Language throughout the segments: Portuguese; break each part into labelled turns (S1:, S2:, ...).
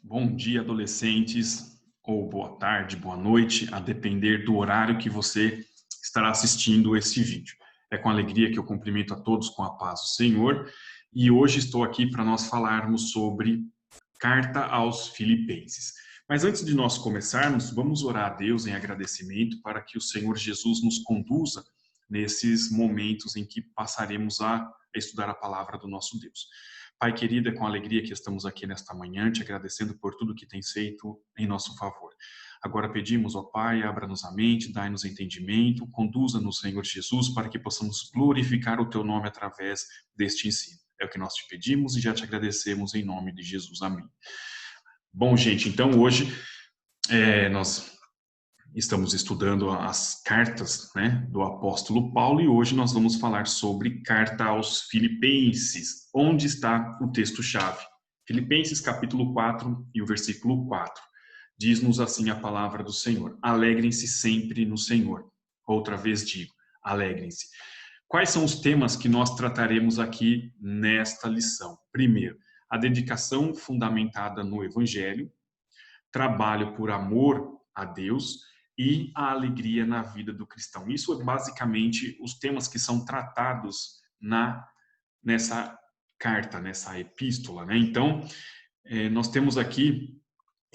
S1: Bom dia, adolescentes, ou boa tarde, boa noite, a depender do horário que você estará assistindo esse vídeo. É com alegria que eu cumprimento a todos com a paz do Senhor e hoje estou aqui para nós falarmos sobre Carta aos Filipenses. Mas antes de nós começarmos, vamos orar a Deus em agradecimento para que o Senhor Jesus nos conduza nesses momentos em que passaremos a estudar a palavra do nosso Deus. Pai querido, é com alegria que estamos aqui nesta manhã, te agradecendo por tudo que tens feito em nosso favor. Agora pedimos, ó Pai, abra-nos a mente, dai-nos entendimento, conduza-nos, Senhor Jesus, para que possamos glorificar o Teu nome através deste ensino. É o que nós te pedimos e já te agradecemos em nome de Jesus. Amém. Bom, gente, então hoje nós estamos estudando as cartas, né, do apóstolo Paulo e hoje nós vamos falar sobre Carta aos Filipenses. Onde está o texto-chave? Filipenses capítulo 4 e o versículo 4. Diz-nos assim a palavra do Senhor: alegrem-se sempre no Senhor. Outra vez digo, alegrem-se. Quais são os temas que nós trataremos aqui nesta lição? Primeiro, a dedicação fundamentada no Evangelho, trabalho por amor a Deus e a alegria na vida do cristão. Isso é basicamente os temas que são tratados nessa carta, nessa epístola, né? Então, nós temos aqui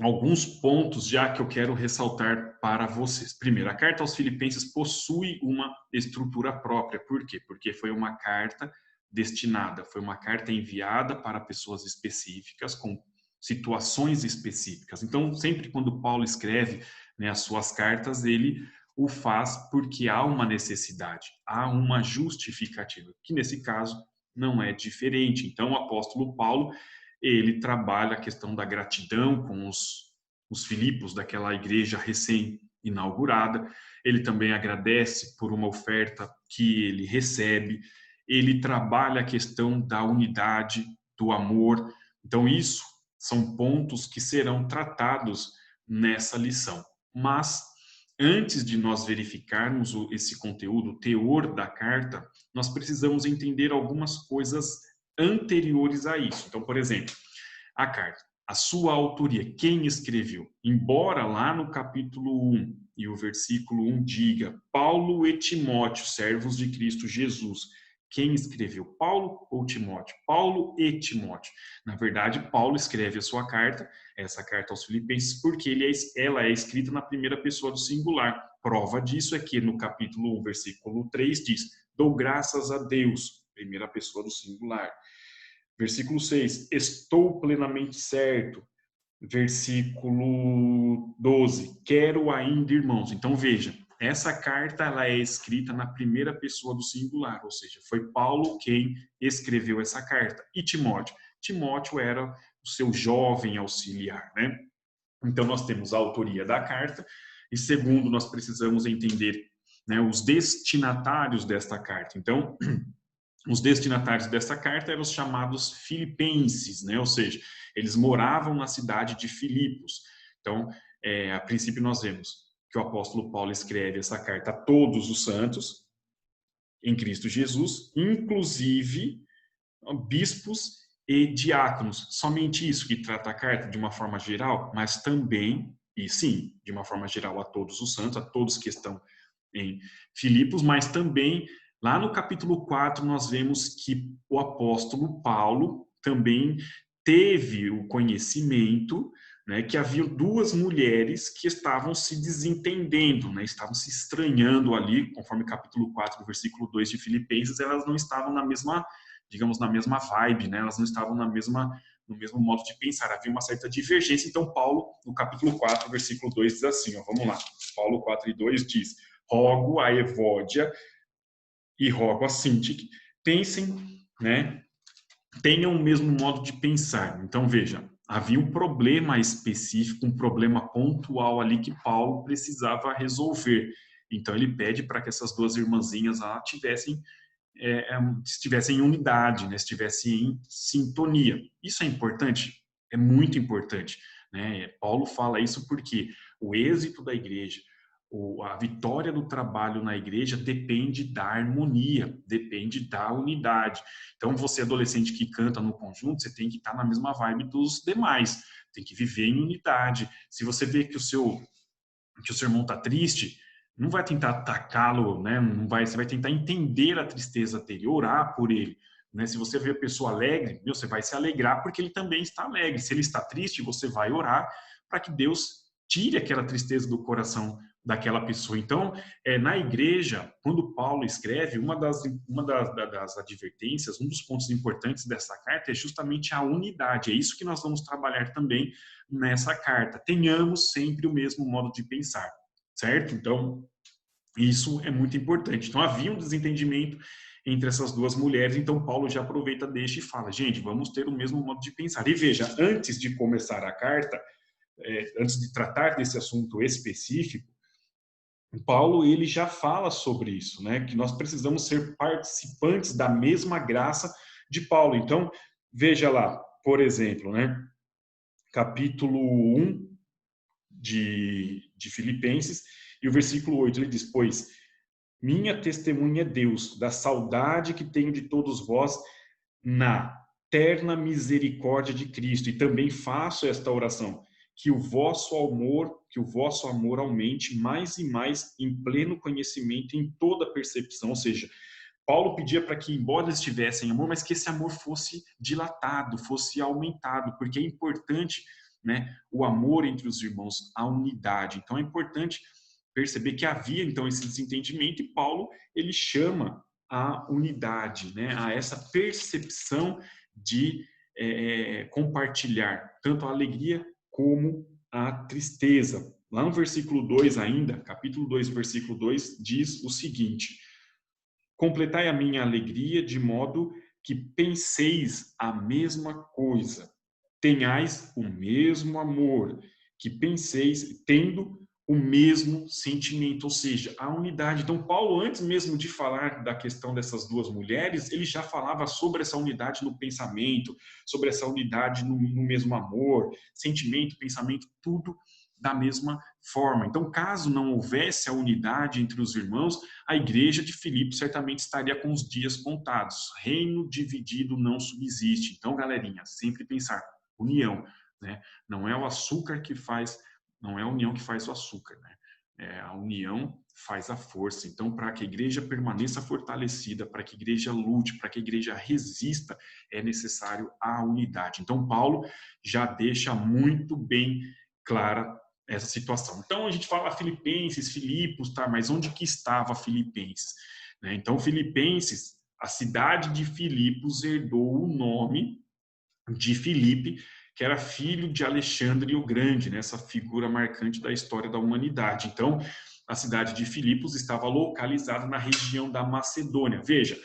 S1: alguns pontos já que eu quero ressaltar para vocês. Primeiro, a carta aos Filipenses possui uma estrutura própria. Por quê? Porque foi uma carta destinada, foi uma carta enviada para pessoas específicas, com situações específicas. Então, sempre quando Paulo escreve, né, as suas cartas, ele o faz porque há uma necessidade, há uma justificativa, que nesse caso não é diferente. Então, o apóstolo Paulo, ele trabalha a questão da gratidão com os Filipos, daquela igreja recém-inaugurada. Ele também agradece por uma oferta que ele recebe. Ele trabalha a questão da unidade, do amor. Então, isso são pontos que serão tratados nessa lição. Mas, antes de nós verificarmos esse conteúdo, o teor da carta, nós precisamos entender algumas coisas anteriores a isso. Então, por exemplo, a carta, a sua autoria, quem escreveu? Embora lá no capítulo 1 e o versículo 1 diga Paulo e Timóteo, servos de Cristo Jesus. Quem escreveu? Paulo ou Timóteo? Paulo e Timóteo. Na verdade, Paulo escreve a sua carta, essa carta aos Filipenses, porque ela é escrita na primeira pessoa do singular. Prova disso é que no capítulo 1, versículo 3 diz: dou graças a Deus, primeira pessoa do singular. Versículo 6, estou plenamente certo. Versículo 12, quero ainda, irmãos. Então, veja, essa carta ela é escrita na primeira pessoa do singular, ou seja, foi Paulo quem escreveu essa carta. E Timóteo? Timóteo era o seu jovem auxiliar, né? Então, nós temos a autoria da carta e, segundo, nós precisamos entender, né, os destinatários desta carta. Então, os destinatários dessa carta eram os chamados filipenses, né? Ou seja, eles moravam na cidade de Filipos. Então, a princípio nós vemos que o apóstolo Paulo escreve essa carta a todos os santos em Cristo Jesus, inclusive bispos e diáconos. Somente isso que trata a carta de uma forma geral, mas também, e sim, de uma forma geral a todos os santos, a todos que estão em Filipos, mas também lá no capítulo 4 nós vemos que o apóstolo Paulo também teve o conhecimento, né, que havia duas mulheres que estavam se desentendendo, né, estavam se estranhando ali, conforme o capítulo 4 do versículo 2 de Filipenses, elas não estavam na mesma, digamos, na mesma vibe, né, elas não estavam no mesmo modo de pensar, havia uma certa divergência. Então Paulo, no capítulo 4, versículo 2 diz assim, ó, vamos lá, Paulo 4 e 2 diz: rogo a Evódia e rogo a Sintique, pensem, né, tenham o mesmo modo de pensar. Então, veja, havia um problema específico, um problema pontual ali que Paulo precisava resolver. Então, ele pede para que essas duas irmãzinhas lá estivessem em unidade, né, estivessem em sintonia. Isso é importante? É muito importante, né? Paulo fala isso porque o êxito da igreja, A vitória do trabalho na igreja depende da harmonia, depende da unidade. Então, você adolescente que canta no conjunto, você tem que estar na mesma vibe dos demais, tem que viver em unidade. Se você vê que o seu irmão está triste, não vai tentar atacá-lo, né? Não vai, você vai tentar entender a tristeza dele, orar por ele. Né? Se você vê a pessoa alegre, você vai se alegrar porque ele também está alegre. Se ele está triste, você vai orar para que Deus tire aquela tristeza do coração daquela pessoa. Então, na igreja, quando Paulo escreve, uma das advertências, um dos pontos importantes dessa carta é justamente a unidade. É isso que nós vamos trabalhar também nessa carta. Tenhamos sempre o mesmo modo de pensar, certo? Então, isso é muito importante. Então, havia um desentendimento entre essas duas mulheres, então Paulo já aproveita, deixa e fala, gente, vamos ter o mesmo modo de pensar. E veja, antes de começar a carta, antes de tratar desse assunto específico, Paulo ele já fala sobre isso, né? Que nós precisamos ser participantes da mesma graça de Paulo. Então, veja lá, por exemplo, né? Capítulo 1 de Filipenses, e o versículo 8, ele diz, pois minha testemunha é Deus, da saudade que tenho de todos vós na terna misericórdia de Cristo. E também faço esta oração, que o vosso amor aumente mais e mais em pleno conhecimento, em toda percepção. Ou seja, Paulo pedia para que, embora eles tivessem amor, mas que esse amor fosse dilatado, fosse aumentado, porque é importante, né, o amor entre os irmãos, a unidade. Então é importante perceber que havia então esse desentendimento e Paulo ele chama a unidade, né, a essa percepção de compartilhar tanto a alegria como a tristeza. Lá no versículo 2 ainda, capítulo 2, versículo 2, diz o seguinte: completai a minha alegria de modo que penseis a mesma coisa, tenhais o mesmo amor, que penseis tendo o mesmo sentimento, ou seja, a unidade. Então, Paulo, antes mesmo de falar da questão dessas duas mulheres, ele já falava sobre essa unidade no pensamento, sobre essa unidade no mesmo amor, sentimento, pensamento, tudo da mesma forma. Então, caso não houvesse a unidade entre os irmãos, a igreja de Filipos certamente estaria com os dias contados. Reino dividido não subsiste. Então, galerinha, sempre pensar, união, né? Não é o açúcar que faz, não é a união que faz o açúcar, né? A união faz a força. Então, para que a igreja permaneça fortalecida, para que a igreja lute, para que a igreja resista, é necessário a unidade. Então, Paulo já deixa muito bem clara essa situação. Então, a gente fala Filipenses, Filipos, tá? Mas onde que estava Filipenses? Né? Então, Filipenses, a cidade de Filipos herdou o nome de Filipe, que era filho de Alexandre o Grande, né? Essa figura marcante da história da humanidade. Então, a cidade de Filipos estava localizada na região da Macedônia. Veja,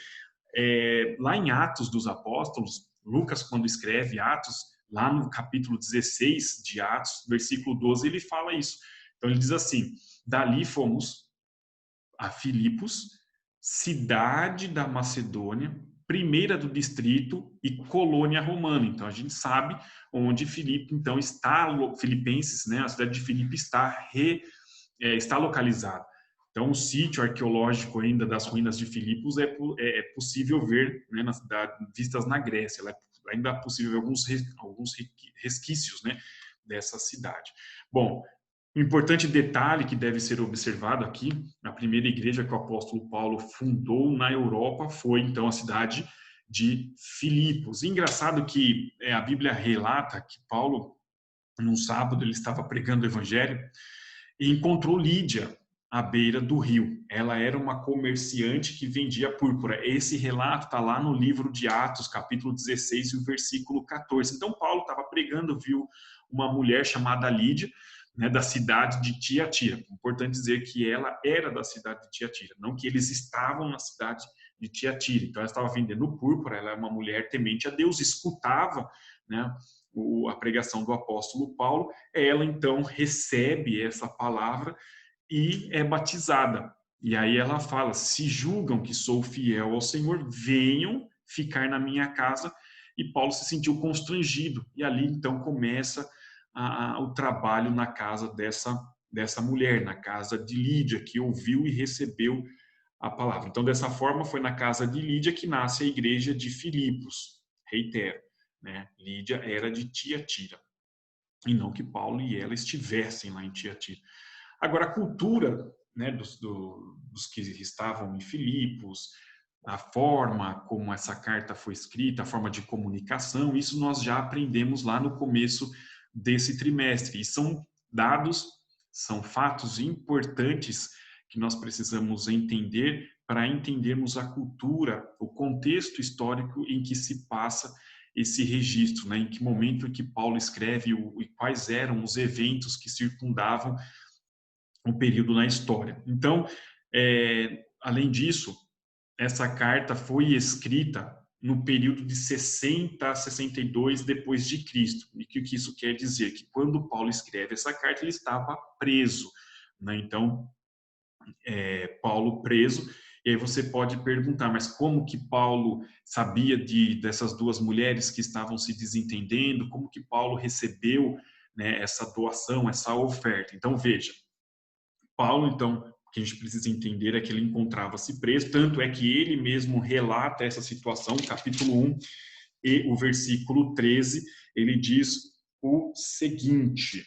S1: lá em Atos dos Apóstolos, Lucas, quando escreve Atos, lá no capítulo 16 de Atos, versículo 12, ele fala isso. Então, ele diz assim, dali fomos a Filipos, cidade da Macedônia, primeira do distrito e colônia romana. Então, a gente sabe onde Filipe, então, está, Filipenses, né, a cidade de Filipe está localizada. Então, o sítio arqueológico ainda das ruínas de Filipos é possível ver, né, vistas na Grécia. Ainda é possível ver alguns resquícios, né, dessa cidade. Bom, um importante detalhe que deve ser observado aqui, a primeira igreja que o apóstolo Paulo fundou na Europa foi, então, a cidade de Filipos. Engraçado que a Bíblia relata que Paulo, num sábado, ele estava pregando o evangelho e encontrou Lídia à beira do rio. Ela era uma comerciante que vendia púrpura. Esse relato está lá no livro de Atos, capítulo 16, e o versículo 14. Então, Paulo estava pregando, viu uma mulher chamada Lídia, né, da cidade de Tiatira. Importante dizer que ela era da cidade de Tiatira, não que eles estavam na cidade de Tiatira. Então, ela estava vendendo púrpura, ela é uma mulher temente a Deus, escutava, né, a pregação do apóstolo Paulo. Ela, então, recebe essa palavra e é batizada. E aí ela fala, se julgam que sou fiel ao Senhor, venham ficar na minha casa. E Paulo se sentiu constrangido. E ali, então, começa o trabalho na casa dessa dessa mulher, na casa de Lídia, que ouviu e recebeu a palavra. Então, dessa forma, foi na casa de Lídia que nasce a igreja de Filipos. Reitero, né? Lídia era de Tiatira, e não que Paulo e ela estivessem lá em Tiatira. Agora, a cultura, né, dos que estavam em Filipos, a forma como essa carta foi escrita, a forma de comunicação, isso nós já aprendemos lá no começo desse trimestre. E são dados, são fatos importantes que nós precisamos entender para entendermos a cultura, o contexto histórico em que se passa esse registro, né? Em que momento que Paulo escreve e quais eram os eventos que circundavam o período na história. Então, além disso, essa carta foi escrita no período de 60 a 62 depois de Cristo. E o que isso quer dizer? Que quando Paulo escreve essa carta, ele estava preso, né? Então, Paulo preso, e aí você pode perguntar, mas como que Paulo sabia dessas duas mulheres que estavam se desentendendo? Como que Paulo recebeu, né, essa doação, essa oferta? Então, veja, Paulo, então, o que a gente precisa entender é que ele encontrava-se preso, tanto é que ele mesmo relata essa situação, capítulo 1 e o versículo 13, ele diz o seguinte: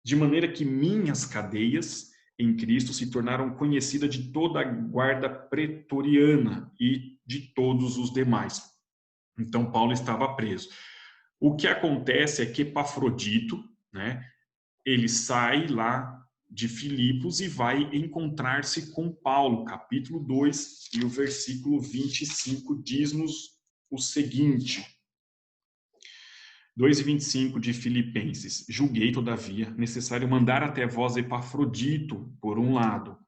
S1: de maneira que minhas cadeias em Cristo se tornaram conhecidas de toda a guarda pretoriana e de todos os demais. Então, Paulo estava preso. O que acontece é que Epafrodito, né, ele sai lá de Filipos e vai encontrar-se com Paulo. Capítulo 2 e o versículo 25 diz-nos o seguinte: 2:25 de Filipenses. Julguei, todavia, necessário mandar até vós Epafrodito, por um lado,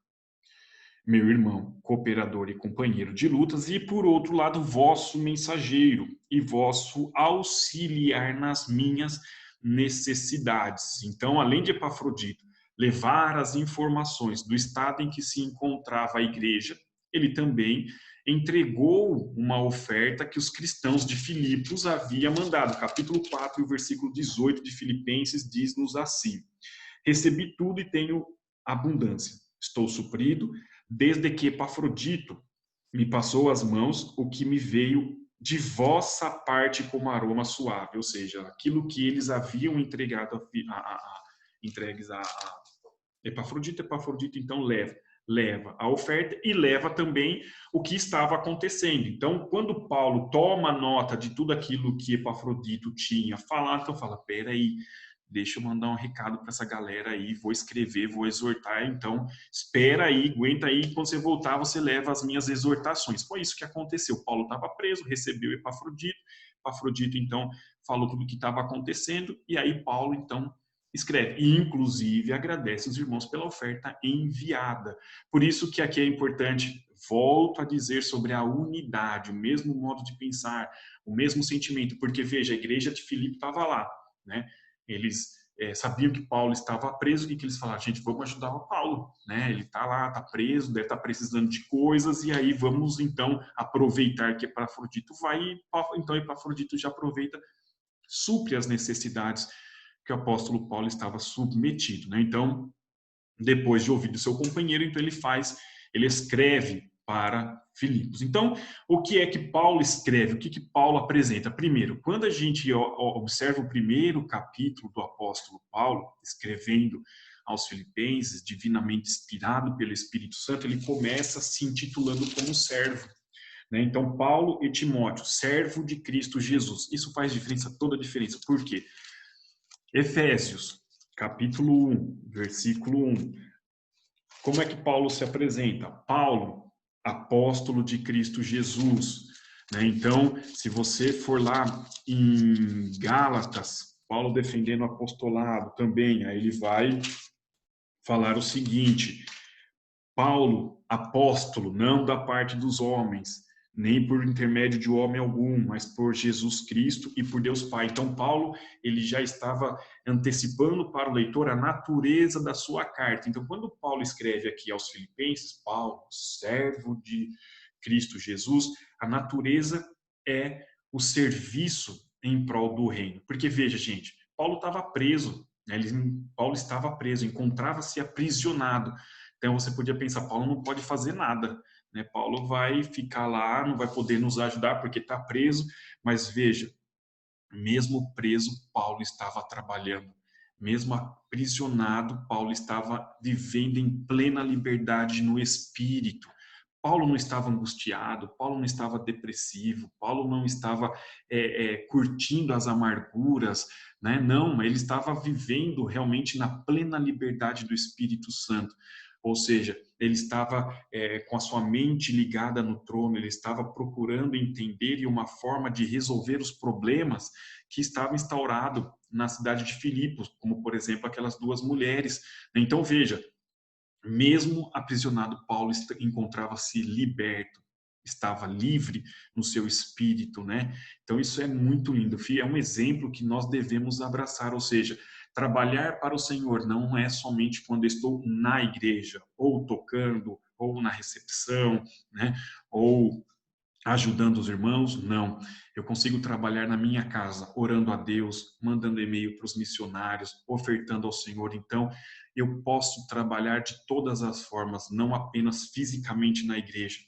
S1: meu irmão, cooperador e companheiro de lutas, e por outro lado, vosso mensageiro e vosso auxiliar nas minhas necessidades. Então, além de Epafrodito levar as informações do estado em que se encontrava a igreja, ele também entregou uma oferta que os cristãos de Filipos haviam mandado. Capítulo 4, versículo 18 de Filipenses diz-nos assim: recebi tudo e tenho abundância. Estou suprido, desde que Epafrodito me passou as mãos o que me veio de vossa parte como aroma suave, ou seja, aquilo que eles haviam entregado entregues a Epafrodito. Epafrodito então leva a oferta e leva também o que estava acontecendo. Então, quando Paulo toma nota de tudo aquilo que Epafrodito tinha falado, então fala, peraí, deixa eu mandar um recado para essa galera aí, vou escrever, vou exortar, então espera aí, aguenta aí, quando você voltar você leva as minhas exortações. Foi isso que aconteceu. Paulo estava preso, recebeu Epafrodito, Epafrodito então falou tudo o que estava acontecendo, e aí Paulo então escreve, e inclusive agradece os irmãos pela oferta enviada. Por isso que aqui é importante, volto a dizer sobre a unidade, o mesmo modo de pensar, o mesmo sentimento, porque veja, a igreja de Filipe estava lá, né? Eles sabiam que Paulo estava preso, o que eles falaram? Gente, vamos ajudar o Paulo, né? Ele está lá, está preso, deve estar precisando de coisas, e aí vamos então aproveitar que Epafrodito vai, então Epafrodito já aproveita, supre as necessidades que o apóstolo Paulo estava submetido, né? Então, depois de ouvir do seu companheiro, então ele escreve para Filipos. Então, o que é que Paulo escreve? O que que Paulo apresenta? Primeiro, quando a gente observa o primeiro capítulo do apóstolo Paulo, escrevendo aos Filipenses, divinamente inspirado pelo Espírito Santo, ele começa se intitulando como servo, né? Então, Paulo e Timóteo, servo de Cristo Jesus. Isso faz diferença, toda a diferença. Por quê? Efésios, capítulo 1, versículo 1. Como é que Paulo se apresenta? Paulo, apóstolo de Cristo Jesus, né? Então, se você for lá em Gálatas, Paulo defendendo o apostolado também, aí ele vai falar o seguinte: Paulo, apóstolo, não da parte dos homens, nem por intermédio de homem algum, mas por Jesus Cristo e por Deus Pai. Então, Paulo, ele já estava antecipando para o leitor a natureza da sua carta. Então, quando Paulo escreve aqui aos Filipenses, Paulo, servo de Cristo Jesus, a natureza é o serviço em prol do reino. Porque, veja, gente, Paulo estava preso, Paulo estava preso, encontrava-se aprisionado. Então você podia pensar, Paulo não pode fazer nada, né? Paulo vai ficar lá, não vai poder nos ajudar porque está preso. Mas veja, mesmo preso, Paulo estava trabalhando. Mesmo aprisionado, Paulo estava vivendo em plena liberdade no espírito. Paulo não estava angustiado, Paulo não estava depressivo, Paulo não estava curtindo as amarguras, né? Não, ele estava vivendo realmente na plena liberdade do Espírito Santo. Ou seja, ele estava com a sua mente ligada no trono, ele estava procurando entender e uma forma de resolver os problemas que estavam instaurados na cidade de Filipos, como, por exemplo, aquelas duas mulheres. Então, veja, mesmo aprisionado, Paulo encontrava-se liberto, estava livre no seu espírito, né? Então isso é muito lindo, é um exemplo que nós devemos abraçar, ou seja, trabalhar para o Senhor não é somente quando estou na igreja, ou tocando, ou na recepção, né? Ou ajudando os irmãos, não. Eu consigo trabalhar na minha casa, orando a Deus, mandando e-mail para os missionários, ofertando ao Senhor. Então, eu posso trabalhar de todas as formas, não apenas fisicamente na igreja,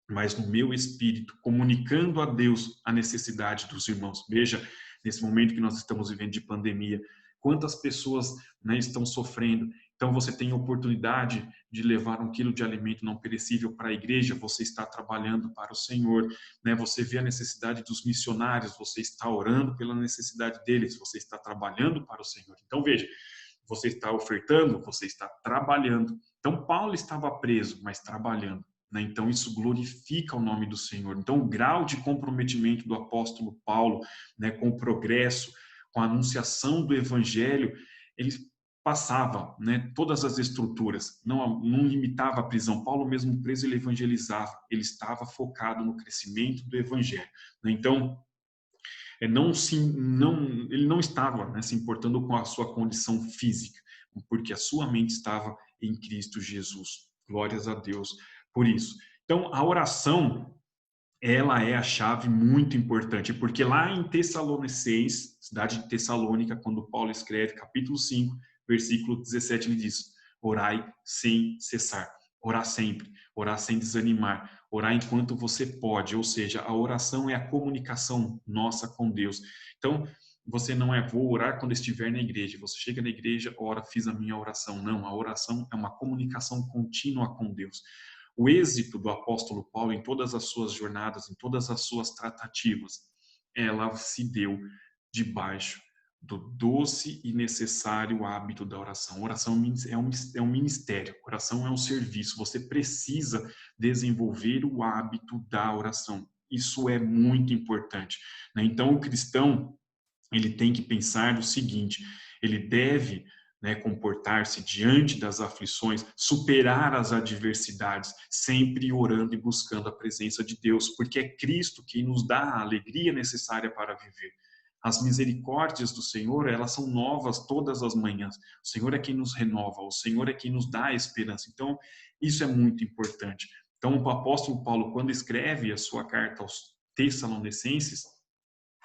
S1: mas no meu espírito, comunicando a Deus a necessidade dos irmãos. Veja, nesse momento que nós estamos vivendo de pandemia, quantas pessoas, né, estão sofrendo. Então, você tem a oportunidade de levar 1 quilo de alimento não perecível para a igreja, você está trabalhando para o Senhor, né? Você vê a necessidade dos missionários, você está orando pela necessidade deles, você está trabalhando para o Senhor. Então, veja, você está ofertando, você está trabalhando. Então, Paulo estava preso, mas trabalhando, né? Então, isso glorifica o nome do Senhor. Então, o grau de comprometimento do apóstolo Paulo, né, com o progresso, com a anunciação do evangelho, ele passava, né, todas as estruturas, não limitava a prisão. Paulo, mesmo preso, ele evangelizava, ele estava focado no crescimento do evangelho, né? Então, ele não estava, né, se importando com a sua condição física, porque a sua mente estava em Cristo Jesus. Glórias a Deus por isso. Então, a oração, ela é a chave muito importante, porque lá em Tessalonicenses, cidade de Tessalônica, quando Paulo escreve, capítulo 5, versículo 17, ele diz: orai sem cessar, orar sempre, orar sem desanimar, orar enquanto você pode, ou seja, a oração é a comunicação nossa com Deus. Então, você não é vou orar quando estiver na igreja, você chega na igreja, ora, fiz a minha oração. Não, a oração é uma comunicação contínua com Deus. O êxito do apóstolo Paulo em todas as suas jornadas, em todas as suas tratativas, ela se deu debaixo do doce e necessário hábito da oração. A oração é um ministério, a oração é um serviço. Você precisa desenvolver o hábito da oração. Isso é muito importante, né? Então, o cristão, ele tem que pensar o seguinte: ele deve, né, comportar-se diante das aflições, superar as adversidades, sempre orando e buscando a presença de Deus, porque é Cristo quem nos dá a alegria necessária para viver. As misericórdias do Senhor, elas são novas todas as manhãs. O Senhor é quem nos renova, o Senhor é quem nos dá a esperança. Então, isso é muito importante. Então, o apóstolo Paulo, quando escreve a sua carta aos Tessalonicenses,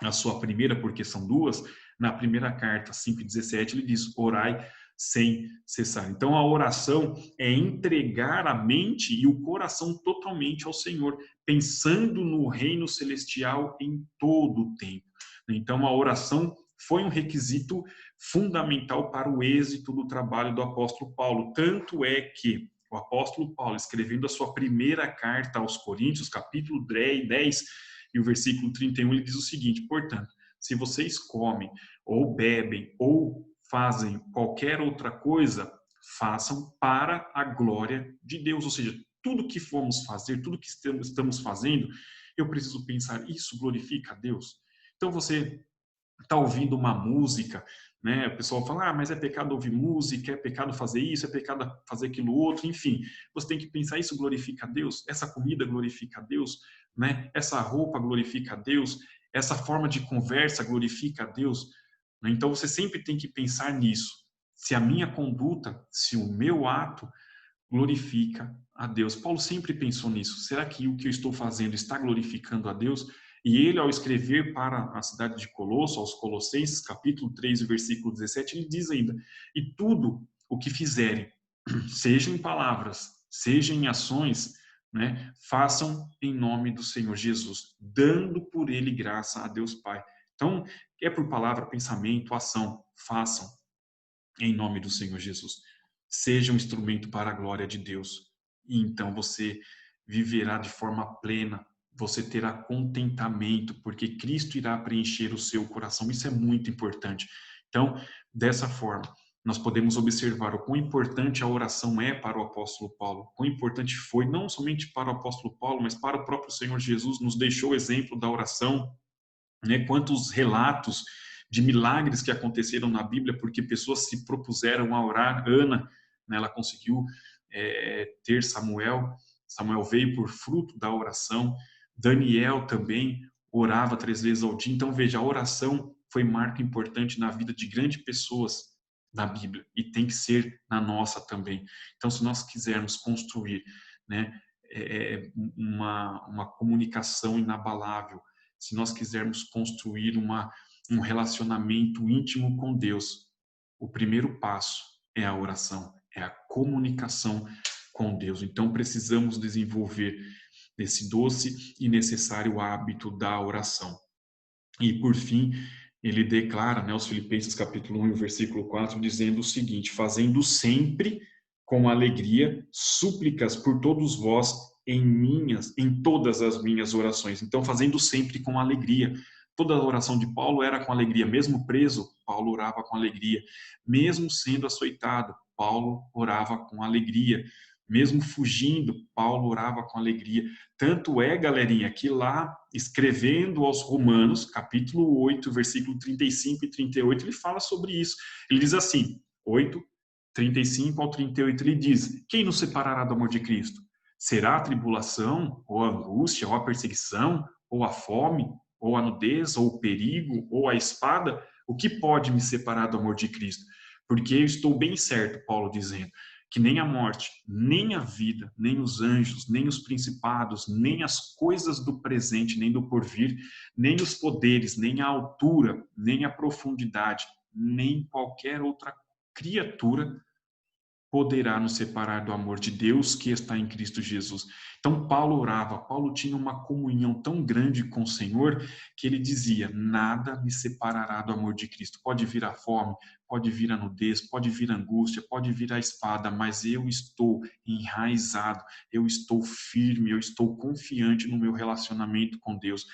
S1: a sua primeira, porque são duas, na primeira carta, 5:17, ele diz: orai sem cessar. Então, a oração é entregar a mente e o coração totalmente ao Senhor, pensando no reino celestial em todo o tempo. Então, a oração foi um requisito fundamental para o êxito do trabalho do apóstolo Paulo. Tanto é que o apóstolo Paulo, escrevendo a sua primeira carta aos Coríntios, capítulo 10, e o versículo 31, ele diz o seguinte: portanto, se vocês comem ou bebem ou fazem qualquer outra coisa, façam para a glória de Deus. Ou seja, tudo que formos fazer, tudo que estamos fazendo, eu preciso pensar, isso glorifica a Deus? Então você está ouvindo uma música, né? O pessoal fala, mas é pecado ouvir música, é pecado fazer isso, é pecado fazer aquilo outro, enfim. Você tem que pensar, isso glorifica a Deus? Essa comida glorifica a Deus, né? Essa roupa glorifica a Deus? Essa forma de conversa glorifica a Deus? Então você sempre tem que pensar nisso. Se a minha conduta, se o meu ato glorifica a Deus. Paulo sempre pensou nisso. Será que o que eu estou fazendo está glorificando a Deus? E ele, ao escrever para a cidade de Colosso, aos Colossenses, capítulo 3, versículo 17, ele diz ainda: e tudo o que fizerem, seja em palavras, seja em ações, né, façam em nome do Senhor Jesus, dando por ele graça a Deus Pai. Então, é por palavra, pensamento, ação, façam em nome do Senhor Jesus. Seja um instrumento para a glória de Deus. E então você viverá de forma plena, você terá contentamento, porque Cristo irá preencher o seu coração. Isso é muito importante. Então, dessa forma, nós podemos observar o quão importante a oração é para o apóstolo Paulo, quão importante foi, não somente para o apóstolo Paulo, mas para o próprio Senhor Jesus, nos deixou o exemplo da oração, né? Quantos relatos de milagres que aconteceram na Bíblia porque pessoas se propuseram a orar. Ana, né, ela conseguiu ter Samuel. Samuel veio por fruto da oração. Daniel também orava 3 vezes ao dia. Então veja, a oração foi marco importante na vida de grandes pessoas na Bíblia e tem que ser na nossa também. Então, se nós quisermos construir, né, uma comunicação inabalável, se nós quisermos construir um relacionamento íntimo com Deus, o primeiro passo é a oração, é a comunicação com Deus. Então precisamos desenvolver esse doce e necessário hábito da oração. E por fim, ele declara, né, aos Filipenses capítulo 1, versículo 4, dizendo o seguinte: fazendo sempre com alegria súplicas por todos vós em todas as minhas orações. Então, fazendo sempre com alegria. Toda a oração de Paulo era com alegria. Mesmo preso, Paulo orava com alegria. Mesmo sendo açoitado, Paulo orava com alegria. Mesmo fugindo, Paulo orava com alegria. Tanto é, galerinha, que lá, escrevendo aos Romanos, capítulo 8, versículo 35 e 38, ele fala sobre isso. Ele diz assim, 8, 35 ao 38, ele diz: quem nos separará do amor de Cristo? Será a tribulação, ou a angústia, ou a perseguição, ou a fome, ou a nudez, ou o perigo, ou a espada? O que pode me separar do amor de Cristo? Porque eu estou bem certo, Paulo dizendo, que nem a morte, nem a vida, nem os anjos, nem os principados, nem as coisas do presente, nem do porvir, nem os poderes, nem a altura, nem a profundidade, nem qualquer outra criatura poderá nos separar do amor de Deus que está em Cristo Jesus. Então Paulo orava, Paulo tinha uma comunhão tão grande com o Senhor que ele dizia: nada me separará do amor de Cristo. Pode vir a fome, pode vir a nudez, pode vir a angústia, pode vir a espada, mas eu estou enraizado, eu estou firme, eu estou confiante no meu relacionamento com Deus.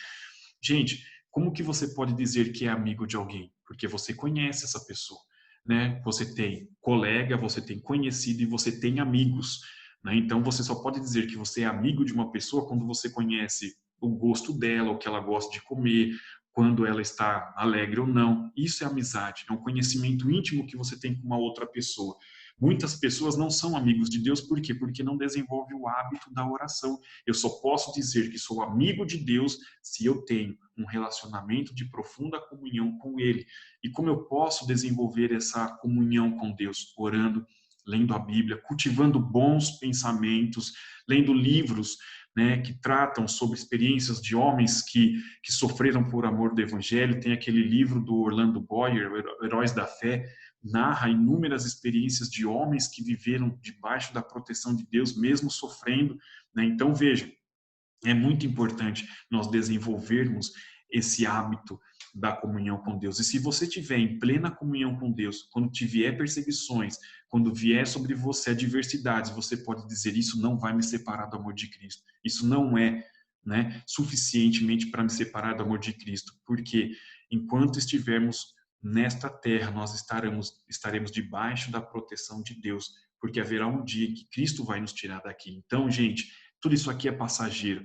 S1: Gente, como que você pode dizer que é amigo de alguém? Porque você conhece essa pessoa, né? Você tem colega, você tem conhecido e você tem amigos, né? Então você só pode dizer que você é amigo de uma pessoa quando você conhece o gosto dela, o que ela gosta de comer, quando ela está alegre ou não. Isso é amizade, é um conhecimento íntimo que você tem com uma outra pessoa. Muitas pessoas não são amigos de Deus, por quê? Porque não desenvolvem o hábito da oração. Eu só posso dizer que sou amigo de Deus se eu tenho um relacionamento de profunda comunhão com Ele. E como eu posso desenvolver essa comunhão com Deus? Orando, lendo a Bíblia, cultivando bons pensamentos, lendo livros, né, que tratam sobre experiências de homens que sofreram por amor do Evangelho. Tem aquele livro do Orlando Boyer, Heróis da Fé, narra inúmeras experiências de homens que viveram debaixo da proteção de Deus, mesmo sofrendo, né? Então, veja, é muito importante nós desenvolvermos esse hábito da comunhão com Deus. E se você estiver em plena comunhão com Deus, quando tiver perseguições, quando vier sobre você adversidades, você pode dizer: isso não vai me separar do amor de Cristo. Isso não é, né, suficientemente para me separar do amor de Cristo. Porque enquanto estivermos nesta terra, nós estaremos debaixo da proteção de Deus, porque haverá um dia que Cristo vai nos tirar daqui. Então, gente, tudo isso aqui é passageiro.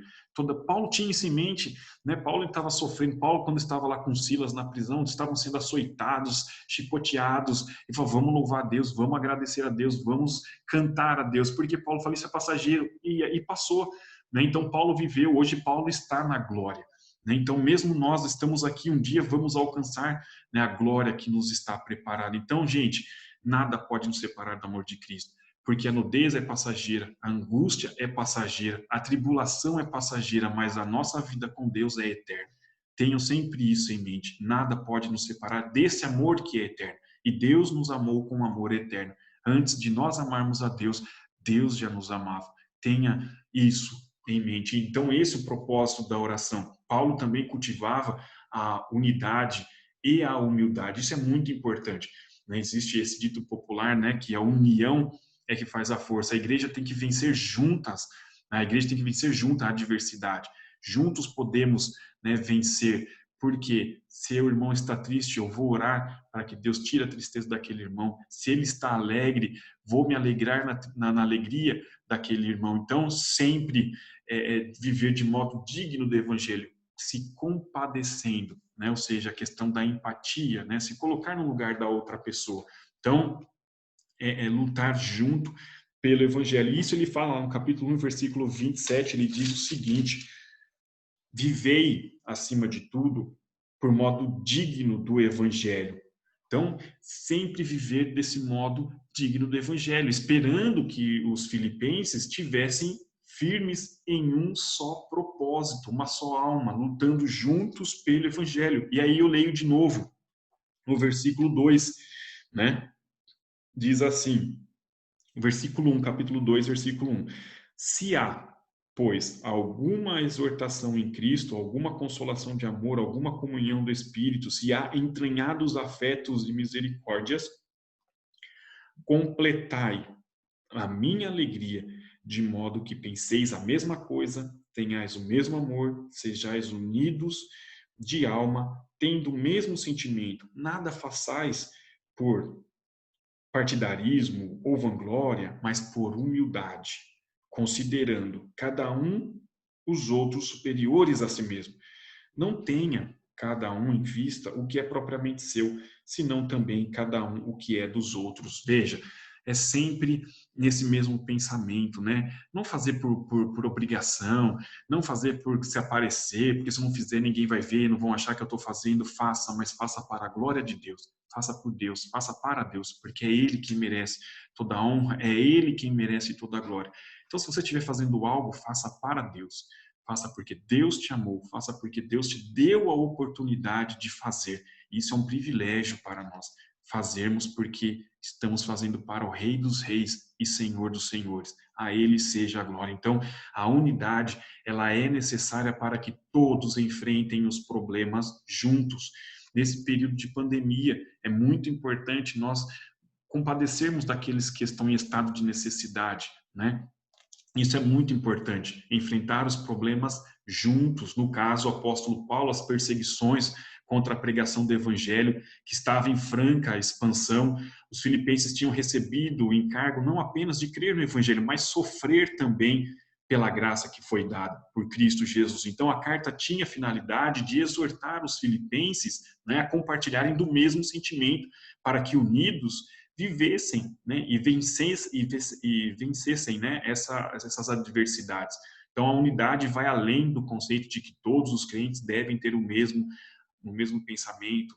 S1: Paulo tinha isso em mente, né? Paulo estava sofrendo. Paulo, quando estava lá com Silas na prisão, estavam sendo açoitados, chicoteados, e falou: vamos louvar a Deus, vamos agradecer a Deus, vamos cantar a Deus, porque Paulo falou: isso é passageiro, e passou, né? Então Paulo viveu, hoje Paulo está na glória, né? Então mesmo nós estamos aqui, um dia vamos alcançar, né, a glória que nos está preparada. Então, gente, nada pode nos separar do amor de Cristo. porque a nudez é passageira, a angústia é passageira, a tribulação é passageira, mas a nossa vida com Deus é eterna. Tenham sempre isso em mente. Nada pode nos separar desse amor que é eterno. E Deus nos amou com um amor eterno. Antes de nós amarmos a Deus, Deus já nos amava. Tenha isso em mente. Então, esse é o propósito da oração. Paulo também cultivava a unidade e a humildade. Isso é muito importante. Existe esse dito popular, né, que a união é que faz a força. A igreja tem que vencer juntas. A igreja tem que vencer junto à adversidade. Juntos podemos, né, vencer. Porque se o irmão está triste, eu vou orar para que Deus tire a tristeza daquele irmão. Se ele está alegre, vou me alegrar na alegria daquele irmão. Então, sempre viver de modo digno do evangelho, se compadecendo, né? Ou seja, a questão da empatia, né? Se colocar no lugar da outra pessoa. Então, lutar junto pelo evangelho. Isso ele fala lá no capítulo 1, versículo 27, ele diz o seguinte: vivei, acima de tudo, por modo digno do evangelho. Então, sempre viver desse modo digno do evangelho, esperando que os filipenses tivessem firmes em um só propósito, uma só alma, lutando juntos pelo evangelho. E aí eu leio de novo, no versículo 2, né? Diz assim, versículo 1, capítulo 2, versículo 1. Se há, pois, alguma exortação em Cristo, alguma consolação de amor, alguma comunhão do Espírito, se há entranhados afetos e misericórdias, completai a minha alegria, de modo que penseis a mesma coisa, tenhais o mesmo amor, sejais unidos de alma, tendo o mesmo sentimento. Nada façais por partidarismo ou vanglória, mas por humildade, considerando cada um os outros superiores a si mesmo. Não tenha cada um em vista o que é propriamente seu, senão também cada um o que é dos outros. Veja, é sempre nesse mesmo pensamento, né? Não fazer por obrigação, não fazer por se aparecer, porque se eu não fizer ninguém vai ver, não vão achar que eu estou fazendo, faça, mas faça para a glória de Deus, faça por Deus, faça para Deus, porque é Ele quem merece toda a honra, é Ele quem merece toda a glória. Então, se você estiver fazendo algo, faça para Deus. Faça porque Deus te amou, faça porque Deus te deu a oportunidade de fazer. Isso é um privilégio para nós, fazermos porque estamos fazendo para o Rei dos Reis e Senhor dos Senhores. A Ele seja a glória. Então, a unidade, ela é necessária para que todos enfrentem os problemas juntos. Nesse período de pandemia, é muito importante nós compadecermos daqueles que estão em estado de necessidade, né? Isso é muito importante, enfrentar os problemas juntos. No caso, o apóstolo Paulo, as perseguições contra a pregação do evangelho, que estava em franca expansão. Os filipenses tinham recebido o encargo não apenas de crer no evangelho, mas sofrer também pela graça que foi dada por Cristo Jesus. Então, a carta tinha a finalidade de exortar os filipenses, né, a compartilharem do mesmo sentimento, para que unidos vivessem, né, e vencessem, né, essas adversidades. Então, a unidade vai além do conceito de que todos os crentes devem ter o mesmo pensamento,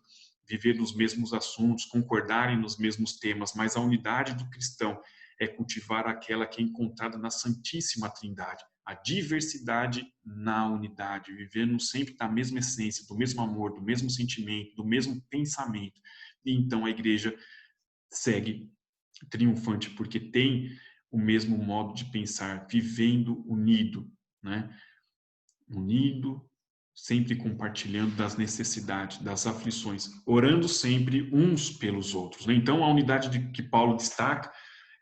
S1: viver nos mesmos assuntos, concordarem nos mesmos temas, mas a unidade do cristão é cultivar aquela que é encontrada na Santíssima Trindade, a diversidade na unidade, vivendo sempre da mesma essência, do mesmo amor, do mesmo sentimento, do mesmo pensamento. E então a igreja segue triunfante, porque tem o mesmo modo de pensar, vivendo unido, né? Unido, sempre compartilhando das necessidades, das aflições, orando sempre uns pelos outros, né? Então, a unidade que Paulo destaca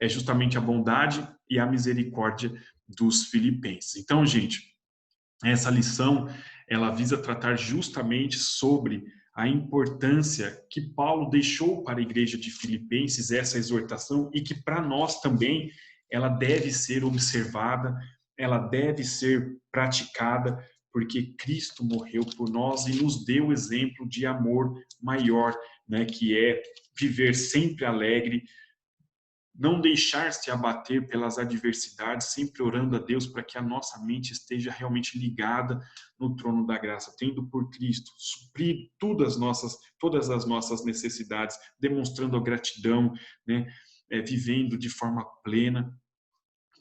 S1: é justamente a bondade e a misericórdia dos filipenses. Então, gente, essa lição, ela visa tratar justamente sobre a importância que Paulo deixou para a igreja de Filipenses, essa exortação, e que para nós também ela deve ser observada, ela deve ser praticada, porque Cristo morreu por nós e nos deu exemplo de amor maior, né, que é viver sempre alegre, não deixar se abater pelas adversidades, sempre orando a Deus para que a nossa mente esteja realmente ligada no trono da graça, tendo por Cristo suprir todas as nossas necessidades, demonstrando a gratidão, né? vivendo de forma plena,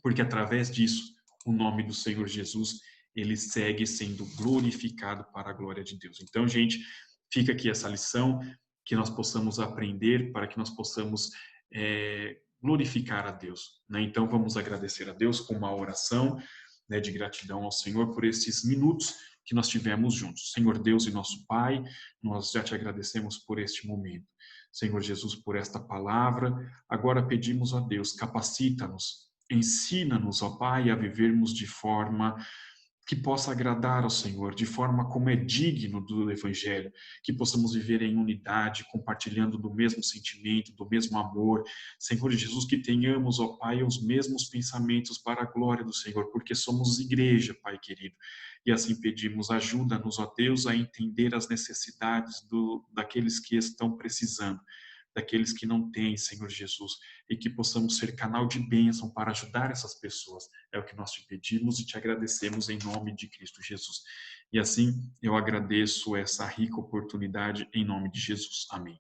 S1: porque através disso, o nome do Senhor Jesus, ele segue sendo glorificado para a glória de Deus. Então, gente, fica aqui essa lição, que nós possamos aprender, para que nós possamos glorificar a Deus, né? Então, vamos agradecer a Deus com uma oração, né, de gratidão ao Senhor por esses minutos que nós tivemos juntos. Senhor Deus e nosso Pai, nós já te agradecemos por este momento. Senhor Jesus, por esta palavra. Agora pedimos a Deus, capacita-nos, ensina-nos, ó Pai, a vivermos de forma que possa agradar ao Senhor, de forma como é digno do Evangelho, que possamos viver em unidade, compartilhando do mesmo sentimento, do mesmo amor. Senhor Jesus, que tenhamos, ó Pai, os mesmos pensamentos para a glória do Senhor, porque somos igreja, Pai querido. E assim pedimos, ajuda-nos, ó Deus, a entender as necessidades daqueles que estão precisando, daqueles que não têm, Senhor Jesus, e que possamos ser canal de bênção para ajudar essas pessoas. É o que nós te pedimos e te agradecemos em nome de Cristo Jesus. E assim eu agradeço essa rica oportunidade em nome de Jesus. Amém.